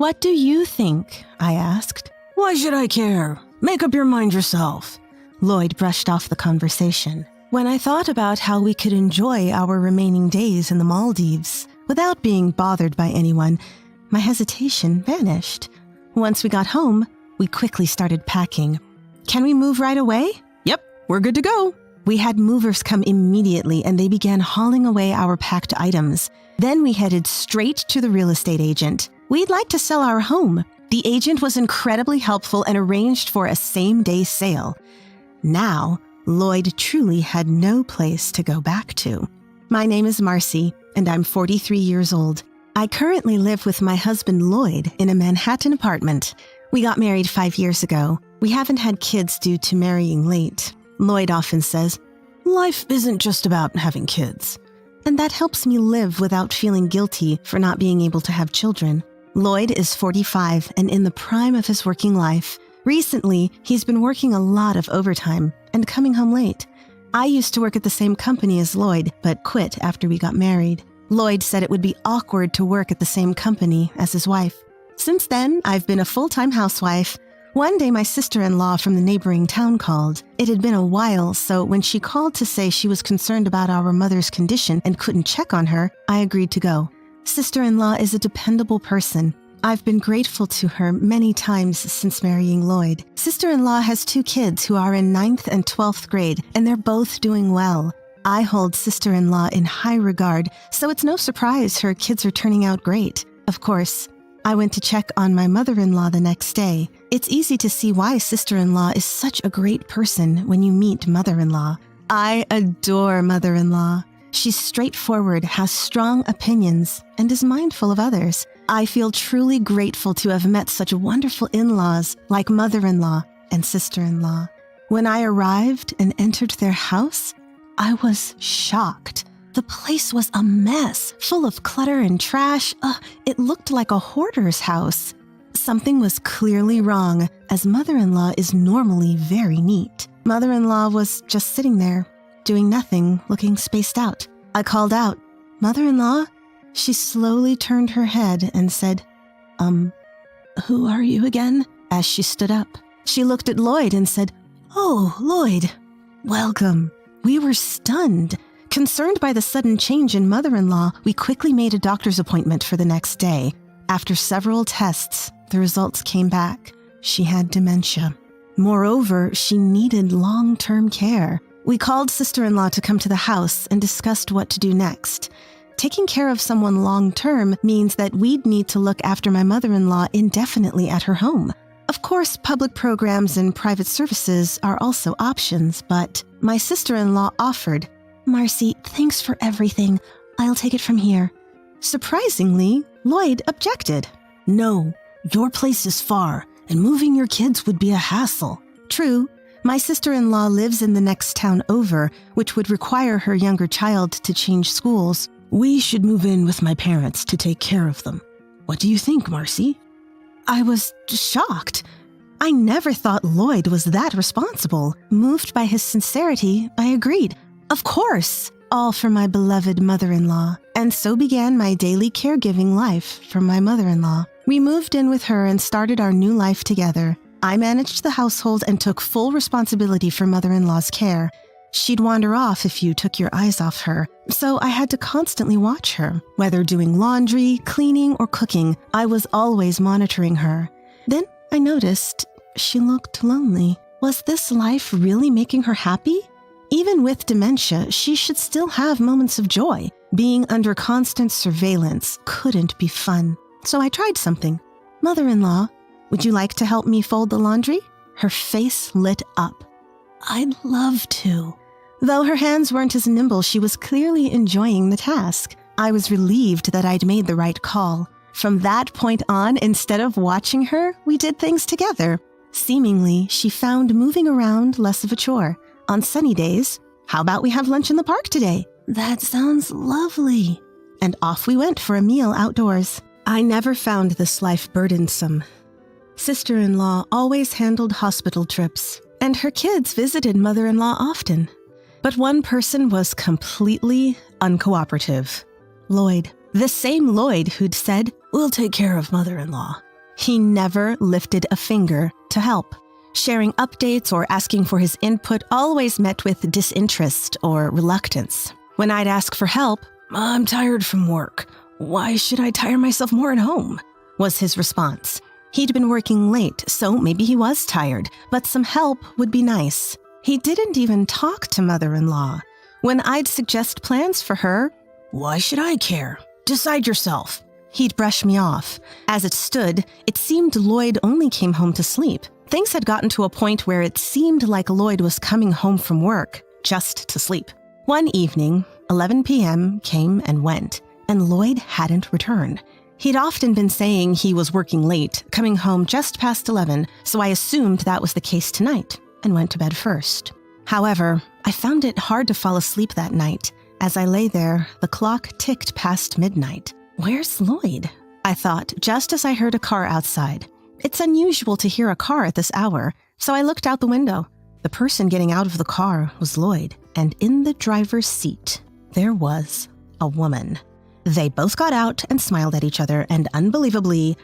"What do you think?" I asked. "Why should I care? Make up your mind yourself." Lloyd brushed off the conversation. When I thought about how we could enjoy our remaining days in the Maldives without being bothered by anyone, my hesitation vanished. Once we got home, we quickly started packing. "Can we move right away?" "Yep, we're good to go." We had movers come immediately and they began hauling away our packed items. Then we headed straight to the real estate agent. We'd like to sell our home. The agent was incredibly helpful and arranged for a same-day sale. Now, Lloyd truly had no place to go back to. My name is Marcy, and I'm 43 years old. I currently live with my husband Lloyd in a Manhattan apartment. We got married 5 years ago. We haven't had kids due to marrying late. Lloyd often says, "Life isn't just about having kids." And that helps me live without feeling guilty for not being able to have children. Lloyd is 45 and in the prime of his working life. Recently, he's been working a lot of overtime and coming home late. I used to work at the same company as Lloyd, but quit after we got married. Lloyd said it would be awkward to work at the same company as his wife. Since then, I've been a full-time housewife. One day, my sister-in-law from the neighboring town called. It had been a while, so when she called to say she was concerned about our mother's condition and couldn't check on her, I agreed to go. Sister-in-law is a dependable person. I've been grateful to her many times since marrying Lloyd. Sister-in-law has 2 kids who are in 9th and 12th grade, and they're both doing well. I hold sister-in-law in high regard, so it's no surprise her kids are turning out great. Of course, I went to check on my mother-in-law the next day. It's easy to see why sister-in-law is such a great person when you meet mother-in-law. I adore mother-in-law. She's straightforward, has strong opinions, and is mindful of others. I feel truly grateful to have met such wonderful in-laws like mother-in-law and sister-in-law. When I arrived and entered their house, I was shocked. The place was a mess, full of clutter and trash. It looked like a hoarder's house. Something was clearly wrong, as mother-in-law is normally very neat. Mother-in-law was just sitting there, doing nothing, looking spaced out. I called out, "Mother-in-law?" She slowly turned her head and said, "Who are you again?" as she stood up. She looked at Lloyd and said, "Oh, Lloyd, welcome." We were stunned. Concerned by the sudden change in mother-in-law, we quickly made a doctor's appointment for the next day. After several tests, the results came back. She had dementia. Moreover, she needed long-term care. We called sister-in-law to come to the house and discussed what to do next. Taking care of someone long-term means that we'd need to look after my mother-in-law indefinitely at her home. Of course, public programs and private services are also options, but my sister-in-law offered, "Marcy, thanks for everything. I'll take it from here." Surprisingly, Lloyd objected. "No, your place is far, and moving your kids would be a hassle." True, my sister-in-law lives in the next town over, which would require her younger child to change schools. "We should move in with my parents to take care of them. What do you think, Marcy?" I was shocked. I never thought Lloyd was that responsible. Moved by his sincerity, I agreed. Of course, all for my beloved mother-in-law. And so began my daily caregiving life for my mother-in-law. We moved in with her and started our new life together. I managed the household and took full responsibility for mother-in-law's care. She'd wander off if you took your eyes off her, so I had to constantly watch her. Whether doing laundry, cleaning, or cooking, I was always monitoring her. Then I noticed she looked lonely. Was this life really making her happy? Even with dementia, she should still have moments of joy. Being under constant surveillance couldn't be fun. So I tried something. "Mother-in-law, would you like to help me fold the laundry?" Her face lit up. "I'd love to." Though her hands weren't as nimble, she was clearly enjoying the task. I was relieved that I'd made the right call. From that point on, instead of watching her, we did things together. Seemingly, she found moving around less of a chore. On sunny days, "How about we have lunch in the park today?" "That sounds lovely." And off we went for a meal outdoors. I never found this life burdensome. Sister-in-law always handled hospital trips, and her kids visited mother-in-law often. But one person was completely uncooperative. Lloyd. The same Lloyd who'd said, "We'll take care of mother-in-law." He never lifted a finger to help. Sharing updates or asking for his input always met with disinterest or reluctance. When I'd ask for help, "I'm tired from work. Why should I tire myself more at home?" was his response. He'd been working late, so maybe he was tired, but some help would be nice. He didn't even talk to mother-in-law. When I'd suggest plans for her, "Why should I care? Decide yourself." He'd brush me off. As it stood, it seemed Lloyd only came home to sleep. Things had gotten to a point where it seemed like Lloyd was coming home from work just to sleep. One evening, 11 p.m. came and went, and Lloyd hadn't returned. He'd often been saying he was working late, coming home just past 11, so I assumed that was the case tonight and went to bed first. However, I found it hard to fall asleep that night. As I lay there, the clock ticked past midnight. Where's Lloyd? I thought, just as I heard a car outside. It's unusual to hear a car at this hour, so I looked out the window. The person getting out of the car was Lloyd, and in the driver's seat, there was a woman. They both got out and smiled at each other, and unbelievably,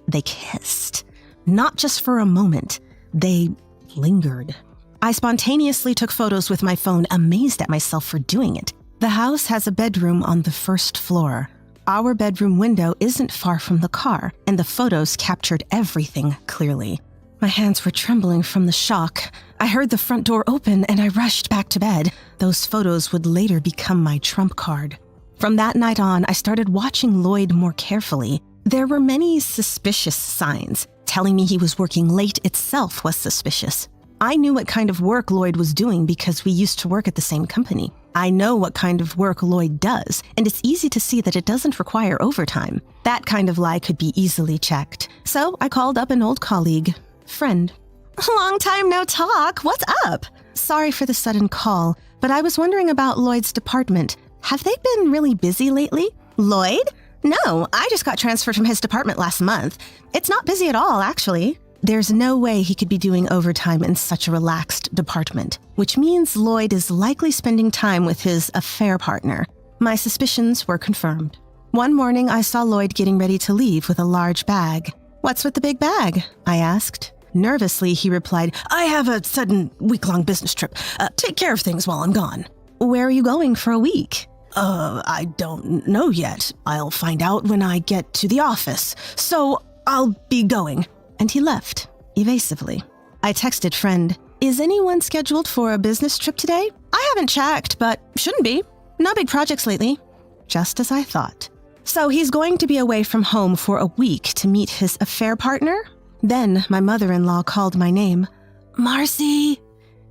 they kissed. Not just for a moment, they lingered. I spontaneously took photos with my phone, amazed at myself for doing it. The house has a bedroom on the first floor. Our bedroom window isn't far from the car, and the photos captured everything clearly. My hands were trembling from the shock. I heard the front door open, and I rushed back to bed. Those photos would later become my trump card. From that night on, I started watching Lloyd more carefully. There were many suspicious signs. Telling me he was working late itself was suspicious. I knew what kind of work Lloyd was doing because we used to work at the same company. I know what kind of work Lloyd does, and it's easy to see that it doesn't require overtime. That kind of lie could be easily checked. So I called up an old colleague, friend. "Long time no talk. What's up?" "Sorry for the sudden call, but I was wondering about Lloyd's department. Have they been really busy lately?" "Lloyd? No, I just got transferred from his department last month. It's not busy at all, actually." There's no way he could be doing overtime in such a relaxed department, which means Lloyd is likely spending time with his affair partner. My suspicions were confirmed. One morning, I saw Lloyd getting ready to leave with a large bag. "What's with the big bag?" I asked. Nervously, he replied, "I have a sudden week-long business trip. Take care of things while I'm gone." "Where are you going for a week?" I don't know yet. I'll find out when I get to the office. So I'll be going." And he left, evasively. I texted friend, "Is anyone scheduled for a business trip today?" "I haven't checked, but shouldn't be. No big projects lately." Just as I thought. So he's going to be away from home for a week to meet his affair partner? Then my mother-in-law called my name. "Marcy!"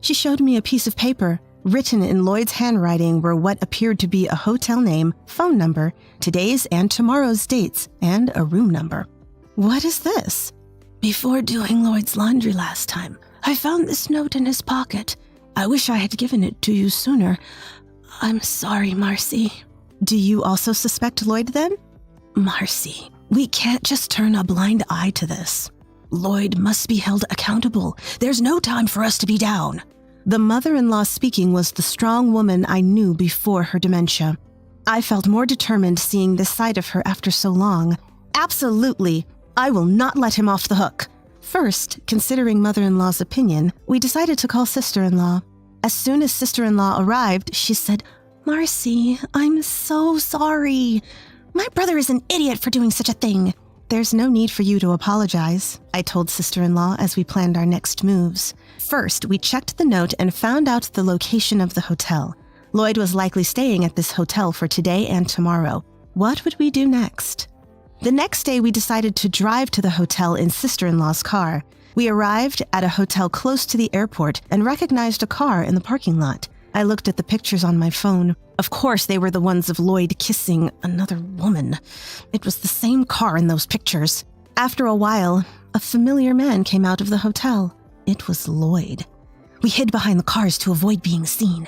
She showed me a piece of paper. Written in Lloyd's handwriting were what appeared to be a hotel name, phone number, today's and tomorrow's dates, and a room number. "What is this?" "Before doing Lloyd's laundry last time, I found this note in his pocket. I wish I had given it to you sooner. I'm sorry, Marcy." "Do you also suspect Lloyd then?" "Marcy, we can't just turn a blind eye to this. Lloyd must be held accountable. There's no time for us to be down." The mother-in-law speaking was the strong woman I knew before her dementia. I felt more determined seeing this side of her after so long. "Absolutely. I will not let him off the hook." First, considering mother-in-law's opinion, we decided to call sister-in-law. As soon as sister-in-law arrived, she said, "Marcy, I'm so sorry. My brother is an idiot for doing such a thing." "There's no need for you to apologize," I told sister-in-law as we planned our next moves. First, we checked the note and found out the location of the hotel. Lloyd was likely staying at this hotel for today and tomorrow. What would we do next? The next day, we decided to drive to the hotel in sister-in-law's car. We arrived at a hotel close to the airport and recognized a car in the parking lot. I looked at the pictures on my phone. Of course, they were the ones of Lloyd kissing another woman. It was the same car in those pictures. After a while, a familiar man came out of the hotel. It was Lloyd. We hid behind the cars to avoid being seen.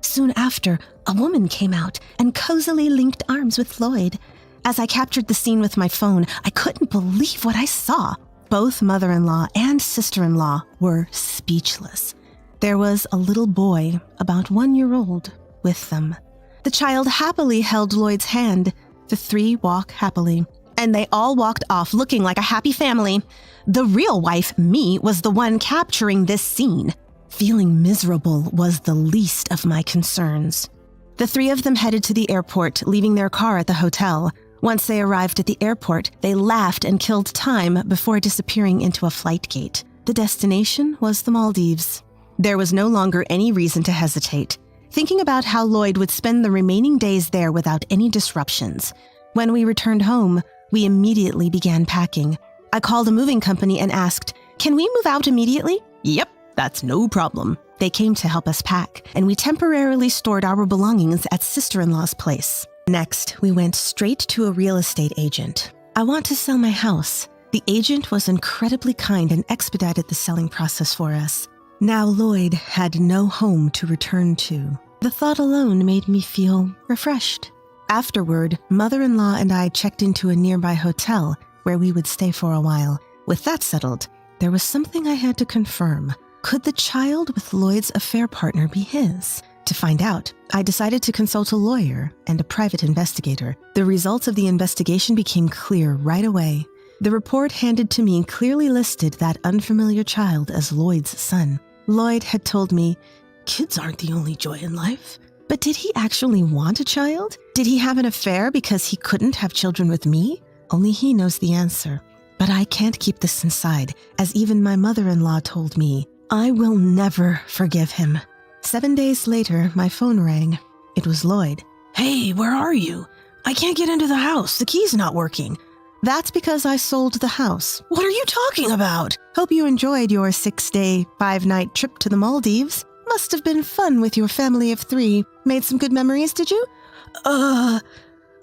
Soon after, a woman came out and cozily linked arms with Lloyd. As I captured the scene with my phone, I couldn't believe what I saw. Both mother-in-law and sister-in-law were speechless. There was a little boy, about 1 year old, with them. The child happily held Lloyd's hand. The three walk happily. and they all walked off looking like a happy family. The real wife, me, was the one capturing this scene. Feeling miserable was the least of my concerns. The three of them headed to the airport, leaving their car at the hotel. Once they arrived at the airport, they laughed and killed time before disappearing into a flight gate. The destination was the Maldives. There was no longer any reason to hesitate, thinking about how Lloyd would spend the remaining days there without any disruptions. When we returned home, we immediately began packing. I called a moving company and asked, "Can we move out immediately?" "Yep, that's no problem." They came to help us pack, and we temporarily stored our belongings at sister-in-law's place. Next, we went straight to a real estate agent. "I want to sell my house." The agent was incredibly kind and expedited the selling process for us. Now Lloyd had no home to return to. The thought alone made me feel refreshed. Afterward, mother-in-law and I checked into a nearby hotel where we would stay for a while. With that settled, there was something I had to confirm. Could the child with Lloyd's affair partner be his? To find out, I decided to consult a lawyer and a private investigator. The results of the investigation became clear right away. The report handed to me clearly listed that unfamiliar child as Lloyd's son. Lloyd had told me, "Kids aren't the only joy in life." But did he actually want a child? Did he have an affair because he couldn't have children with me? Only he knows the answer. But I can't keep this inside, as even my mother-in-law told me. I will never forgive him. 7 days later, my phone rang. It was Lloyd. "Hey, where are you? I can't get into the house. The key's not working." "That's because I sold the house." "What are you talking about?" "Hope you enjoyed your 6-day, 5-night trip to the Maldives. Must have been fun with your family of 3. Made some good memories, did you?"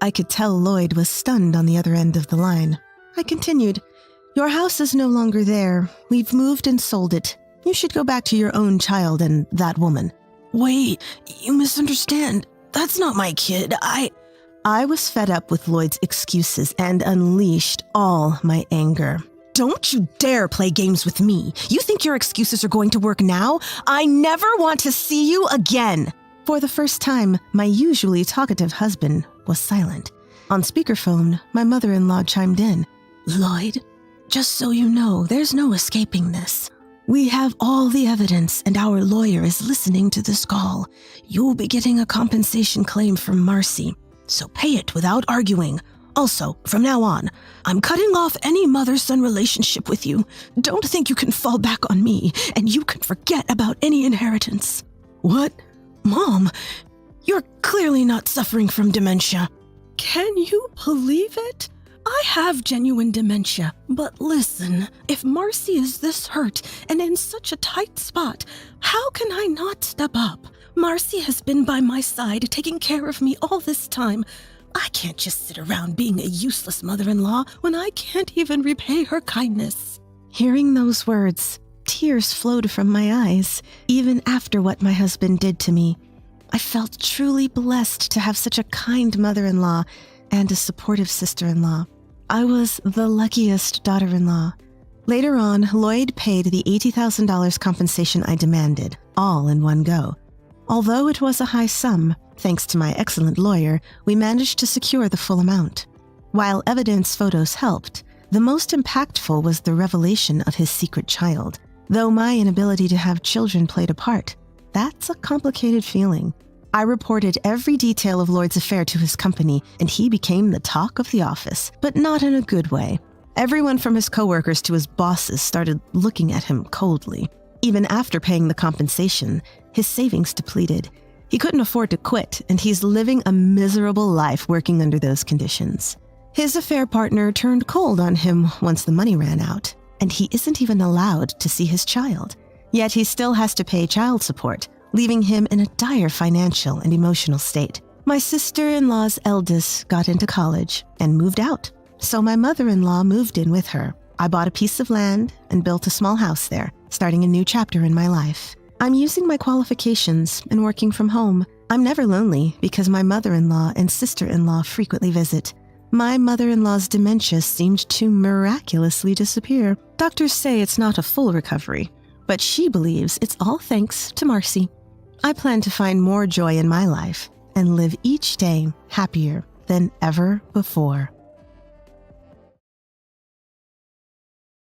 I could tell Lloyd was stunned on the other end of the line. I continued, "Your house is no longer there. We've moved and sold it. You should go back to your own child and that woman." "Wait, you misunderstand. That's not my kid. I was fed up with Lloyd's excuses and unleashed all my anger. "Don't you dare play games with me. You think your excuses are going to work now? I never want to see you again." For the first time, my usually talkative husband was silent. On speakerphone, my mother-in-law chimed in. "Lloyd, just so you know, there's no escaping this. We have all the evidence, and our lawyer is listening to this call. You'll be getting a compensation claim from Marcy, so pay it without arguing. Also, from now on, I'm cutting off any mother-son relationship with you. Don't think you can fall back on me, and you can forget about any inheritance." "What? Mom, you're clearly not suffering from dementia." "Can you believe it? I have genuine dementia, but listen, if Marcy is this hurt and in such a tight spot, how can I not step up? Marcy has been by my side, taking care of me all this time. I can't just sit around being a useless mother-in-law when I can't even repay her kindness." Hearing those words, tears flowed from my eyes, even after what my husband did to me. I felt truly blessed to have such a kind mother-in-law and a supportive sister-in-law. I was the luckiest daughter-in-law. Later on, Lloyd paid the $80,000 compensation I demanded, all in one go. Although it was a high sum, thanks to my excellent lawyer, we managed to secure the full amount. While evidence photos helped, the most impactful was the revelation of his secret child. Though my inability to have children played a part, that's a complicated feeling. I reported every detail of Lloyd's affair to his company, and he became the talk of the office, but not in a good way. Everyone from his coworkers to his bosses started looking at him coldly. Even after paying the compensation, his savings depleted. He couldn't afford to quit, and he's living a miserable life working under those conditions. His affair partner turned cold on him once the money ran out, and he isn't even allowed to see his child. Yet he still has to pay child support, leaving him in a dire financial and emotional state. My sister-in-law's eldest got into college and moved out, so my mother-in-law moved in with her. I bought a piece of land and built a small house there, starting a new chapter in my life. I'm using my qualifications and working from home. I'm never lonely because my mother-in-law and sister-in-law frequently visit. My mother-in-law's dementia seemed to miraculously disappear. Doctors say it's not a full recovery, but she believes it's all thanks to Marcy. I plan to find more joy in my life and live each day happier than ever before.